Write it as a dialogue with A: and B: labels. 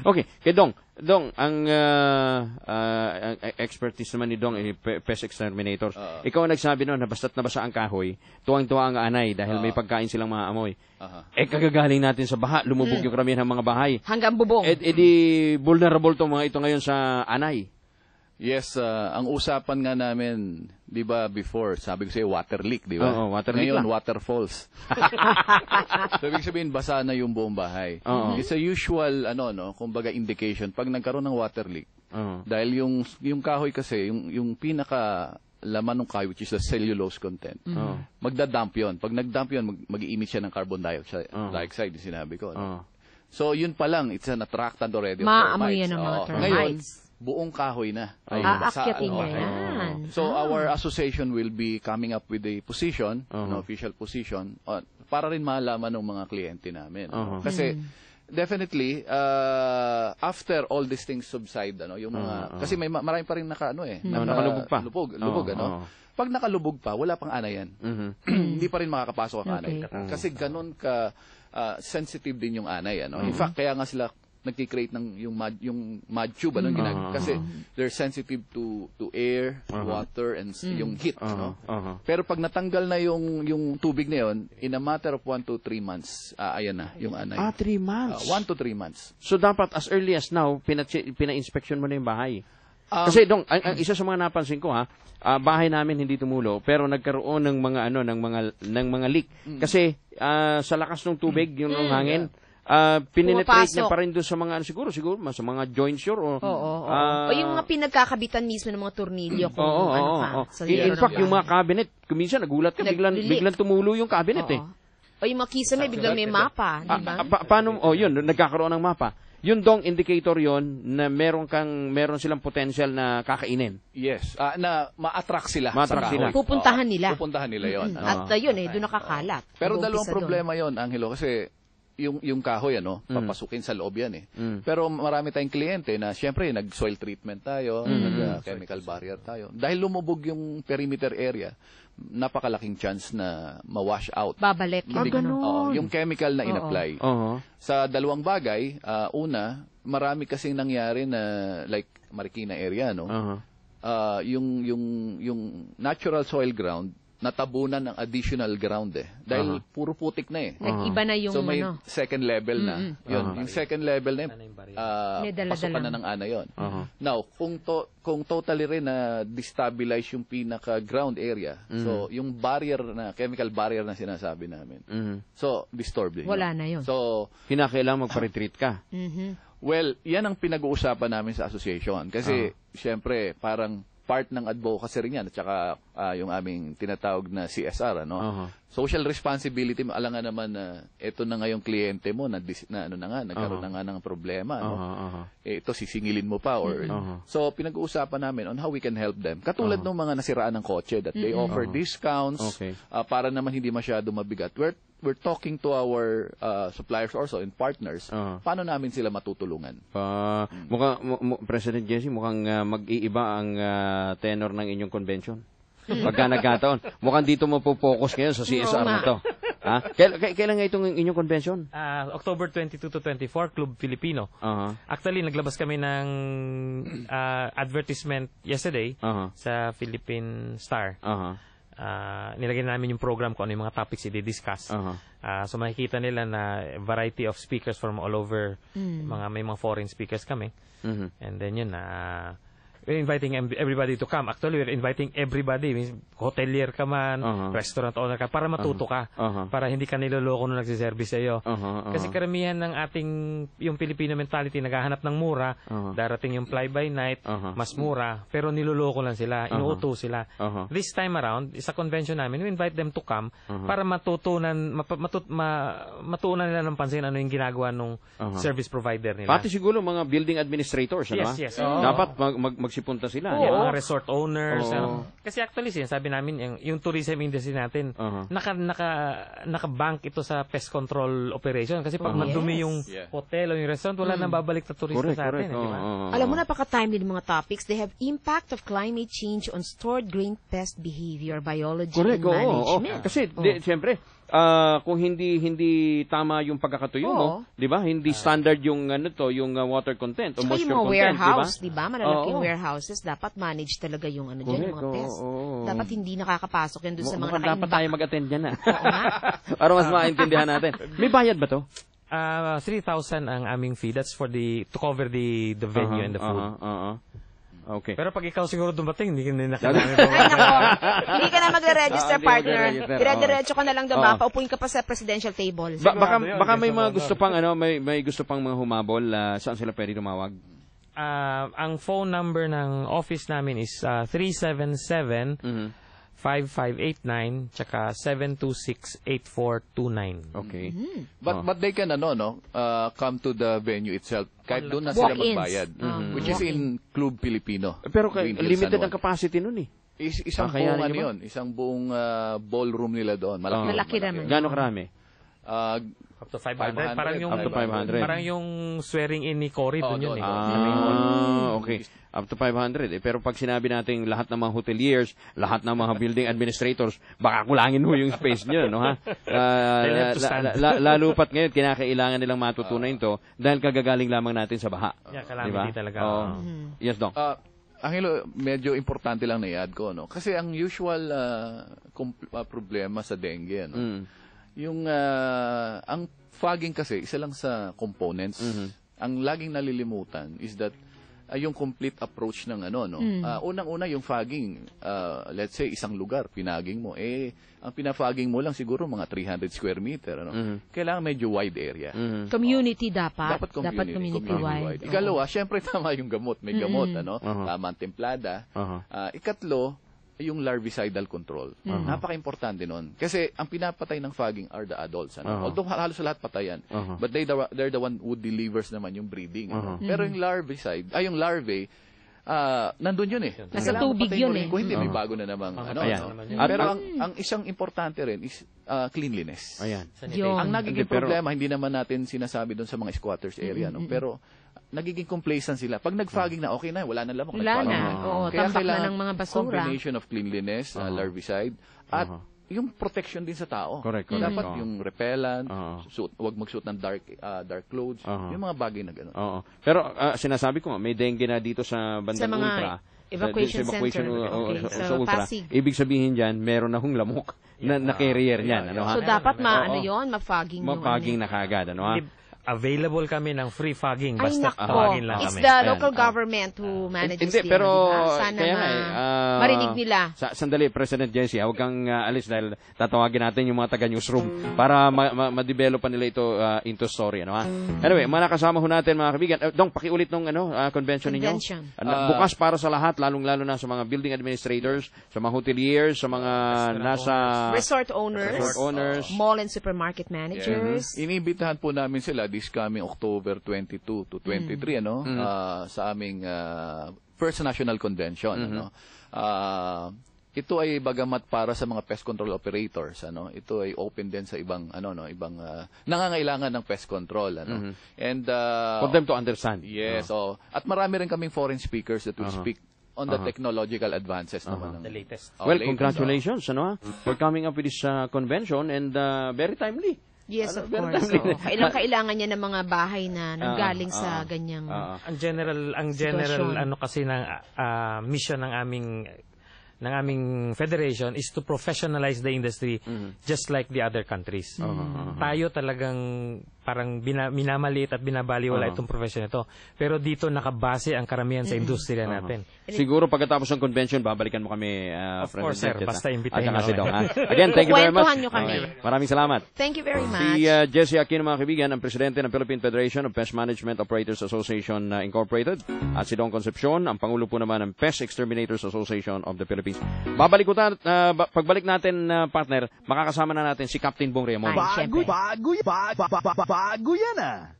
A: Okay, kay Dong, ang expertise naman ni Dong, pest exterminators. Ikaw ang nagsabi noon na basta't nabasa ang kahoy, tuwang-tuwa ang anay dahil may pagkain silang mga amoy. Kagagaling natin sa baha, lumubog yung karamihan ng mga bahay.
B: Hanggang bubong.
A: Di vulnerable to mga ito ngayon sa anay.
C: Yes, ang usapan nga namin, di ba before, sabi ko sa'yo, water leak, di ba?
A: Oo, water leak
C: ngayon,
A: lang.
C: waterfalls. So, ibig sabihin, basa na yung buong bahay. It's a usual, kumbaga indication, pag nagkaroon ng water leak, dahil yung kahoy kasi, yung pinaka laman ng kahoy, which is the cellulose content, magdadump yun. Pag nagdump yun, mag-i-emit siya ng carbon dioxide, yung sinabi ko. So, yun pa lang, it's an attractant already.
B: Maamoy yan ng mga termites.
C: Ngayon, buong kahoy na.
B: Aakyatin niya yan.
C: So, our association will be coming up with a position, an official position, para rin malaman ng mga kliyente namin. Kasi, definitely, after all these things subside, yung mga, kasi may marami pa rin
A: nakalubog pa.
C: Lubog, Pag nakalubog pa, wala pang anay yan. Hindi pa rin makakapasok ang anay. Kasi ganun ka sensitive din yung anay. In fact, kaya nga sila nagki-create ng yung mud tube kasi they're sensitive to air, water, and yung heat. Pero pag natanggal na yung tubig na yun, in a matter of 1 to 3 months, ayan na yung anay.
A: 3 months?
C: 1 to 3 months.
A: So dapat as early as now, pina-inspection mo na yung bahay. Kasi Dong, ang isa sa mga napansin ko bahay namin hindi tumulo pero nagkaroon ng mga leak. Kasi sa lakas ng tubig, yung hangin, pininetrate niya pa rin doon sa mga siguro sa mga joints o
B: yung mga pinagkakabitan mismo ng mga tornilyo
A: in fact yung mga cabinet kuminsan nagulat ka biglang tumulo yung cabinet
B: o yung mga kisame biglang may mapa, di ba?
A: Paano yun nagkakaroon ng mapa. Yun Dong indicator yon na meron silang potential na kakainin.
C: Yes, na ma-attract sila.
B: Pupuntahan nila
C: yon.
B: At yun doon nakakalat.
C: Pero dalawang problema yon, Angelo, kasi yung kahoy papasukin sa loob yan Pero marami tayong kliyente na syempre nag-soil treatment tayo, nag-chemical barrier tayo. Dahil lumubog yung perimeter area, napakalaking chance na ma-wash out.
B: Babalik.
C: Yung chemical na in-apply. Sa dalawang bagay, una, marami kasing nangyari na like Marikina area, yung natural soil ground, natabunan ng additional ground dahil puro putik na
B: Nag-iba na yung
C: so may second level na. Yung second level na pasukan na ng ana yun. Now, kung totally rin na destabilize yung pinaka ground area, so yung barrier na chemical barrier na sinasabi namin. So disturbed
B: wala na yun.
C: So
A: kinakailangan magpa-retreat ka.
C: Well, yan ang pinag-uusapan namin sa association kasi syempre parang part ng advocacy rin yan at saka yung aming tinatawag na CSR social responsibility. Alam nga naman na ito na ngayong kliyente mo nagkaroon na nga ng problema ito sisingilin mo pa or so pinag-uusapan namin on how we can help them katulad ng mga nasiraan ng kotse that they offer discounts para naman hindi masyado mabigat. We're talking to our suppliers also and partners. Paano namin sila matutulungan?
A: President Jesse, mukhang mag-iiba ang tenor ng inyong convention. Pagka nagkataon. Mukhang dito mapopokus ngayon sa CSR na to. Kailan nga itong inyong convention?
D: October 22 to 24, Club Filipino. Actually, naglabas kami ng advertisement yesterday sa Philippine Star. Nilagay namin yung program kung ano yung mga topics i-discuss. So makikita nila na variety of speakers from all over, may mga foreign speakers kami. And then yun, we're inviting everybody to come. Actually, we're inviting everybody. Hotelier ka man, restaurant owner ka, para matuto ka. Para hindi ka niloloko nung nagsiservice sa'yo. Kasi karamihan ng ating, yung Filipino mentality, naghahanap ng mura, darating yung fly-by-night, mas mura, pero niloloko lang sila, inuuto sila. This time around, sa convention namin, we invite them to come para matutunan nila ng pansin ano yung ginagawa ng service provider nila.
A: Pati siguro mga building administrators,
D: yes.
A: Dapat magsipunta sila.
D: Mga resort owners. Kasi actually, sabi namin, yung tourism industry natin, naka-bank ito sa pest control operation. Kasi pag madumi yung hotel o yung restaurant, wala nang babalik na turista sa atin.
B: Alam mo, napaka-timely ng mga topics. They have impact of climate change on stored grain pest behavior, biology, and management.
A: Kasi, siyempre, kung hindi tama yung pagkakatuyo mo, 'di ba? Hindi standard yung yung water content o
B: Saka
A: moisture
B: yung mga
A: content,
B: warehouse, 'di ba? Malalaking
A: Oo.
B: warehouses, dapat manage talaga yung diyan, yung mga
A: Correct,
B: test.
A: oo.
B: Dapat hindi nakakapasok yan doon sa mga
A: Mukhang dapat
B: naka-imbak.
A: tayo mag-attend dyan na.
B: Oo nga.
A: Para mas maintindihan natin. May bayad ba to?
D: 3,000 ang aming fee. That's for to cover the venue and the food.
A: Okay.
D: Pero pag ikaw siguro dumating, hindi ka na
B: Ay, nako. Hindi ka na magre-register,
A: Hindi
B: partner.
A: magre-register.
B: Dire-diretso ka na lang doon,
A: Oo.
B: paupuin ka pa sa presidential table.
A: Baka may mga gusto pang may gusto pang mga humabol, saan sila pwede tumawag?
D: Ang phone number ng office namin is 377-5589 tsaka 726-8429.
A: Okay.
C: But they can come to the venue itself kahit doon na sila
B: Walk-ins.
C: magbayad, which is in Club Filipino.
A: Pero
C: Green Hills,
A: limited
C: San
A: ang capacity nun eh.
C: Isang
A: Kakayanin
C: buong
A: niyo ba?
C: yun, isang buong ballroom nila doon.
B: Malaki naman.
A: Gaano karami?
D: Up to 500.
C: 500,
D: Parang yung
A: up to 500.
D: Parang yung swearing in ni Cory doon yun eh.
A: Okay. Up to 500. Pero pag sinabi natin lahat ng mga hoteliers, lahat ng mga building administrators, baka kulangin mo yung space nyo, no ha?
D: They'll have to stand.
A: Lalo pat ngayon, kinakailangan nilang matutunan ito dahil kagagaling lamang natin sa baha.
D: Yeah, calamity talaga.
A: Yes, Doc.
C: Angelo, medyo importante lang na i-add ko, no? Kasi ang usual problema sa dengue, no? Yung ang fogging kasi isa lang sa components. Ang laging nalilimutan is that yung complete approach ng unang-una yung fogging, let's say isang lugar pinaging mo, ang pinafogging mo lang siguro mga 300 square meter, kailangan medyo wide area.
B: Community dapat.
C: Dapat
B: community wide.
C: Ikalawa, syempre tama yung gamot, may gamot, tama ang templada. Ikatlo, yung larvicidal control. Napaka-importante nun. Kasi ang pinapatay ng fogging are the adults. Although halos lahat patayan. But they're the one who delivers naman yung breeding. Pero yung yung larvae, nandun yun eh.
B: Nasa
C: Kailangan
B: tubig
C: patayin
B: yun
C: mo rin.
B: eh.
C: Kung hindi, may bago na namang Pero ang isang importante rin is cleanliness.
A: Ayan.
B: Yun.
C: Ang nagiging
A: Pero-
C: problema, hindi naman natin sinasabi doon sa mga squatters area, pero nagiging complacent sila. Pag nag-fogging na, okay na, wala na lamok.
B: Wala
C: nag-fogging
B: na. Oo, tambak na
C: kailangan
B: ng mga basura.
C: combination of cleanliness, larvicide, at yung protection din sa tao.
A: Correct.
C: Dapat yung repellent,
A: Oo.
C: huwag magsuot ng dark clothes, yung mga bagay na gano'n.
A: Oo. Pero sinasabi ko nga, may dengue na dito sa bandang
B: Sa mga
A: Ultra.
B: evacuation
A: Sa evacuation
B: center. Okay.
A: sa
B: So,
A: Ultra.
B: Pasig.
A: Ibig sabihin dyan, meron na hong lamok na carrier yan. Ano, ha?
B: So, dapat
A: Oo.
B: ma-fogging yung
A: Mapaging na kagad. Ano, ha?
D: Available kami ng free fogging.
B: Ay,
D: Basta
B: nako.
D: tawagin lang
B: It's
D: kami.
B: the
A: Ayan.
B: local government who manages
A: Hindi,
B: yan,
A: pero
B: diba? Sana
A: kaya nga
B: marinig nila.
A: Sandali, President Jessie, huwag kang alis dahil tatawagin natin yung mga taga-newsroom para ma-develop pa nila ito into story. Ano, ha? Anyway, mga kasama ho natin, mga kaibigan. Dong, pakiulit nung convention ninyo.
B: Convention.
A: Bukas para sa lahat, lalong-lalo na sa mga building administrators, sa mga hoteliers, sa mga nasa
B: Resort owners, mall and supermarket managers.
C: Inibitahan po namin sila this coming October 22 to 23 sa aming First National Convention. Ito ay bagamat para sa mga pest control operators, ito ay open din sa ibang ibang nangangailangan ng pest control, and
A: for them to understand.
C: Yes, at marami rin kaming foreign speakers that will speak on the technological advances naman.
D: The latest.
A: Well, congratulations for coming up with this convention and very timely.
B: Yes, of course. Kailangan niya ng mga bahay na nanggaling sa ganyang
D: Ang general
B: Sitwasyon.
D: kasi ng mission ng aming federation is to professionalize the industry just like the other countries. Tayo talagang parang minamaliit at binabaliwala itong profession ito. Pero dito nakabase ang karamihan sa industriya natin.
A: Siguro pagkatapos ng convention, babalikan mo kami,
D: Of course, sir. Basta imbitahin
A: kasi
D: mo kami.
A: Again, thank you very much.
B: Kukwentuhan nyo kami.
A: Okay. Maraming salamat.
B: Thank you very much.
A: Si Jessie Aquino, mga kaibigan, ang presidente ng Philippine Federation of Pest Management Operators Association Incorporated. At si Don Concepcion, ang pangulo po naman ng Pest Exterminators Association of the Philippines. Pagbalik natin, partner, makakasama na natin si Captain Bong Raymond.
B: Ay, syempre.
E: Bago yan ah.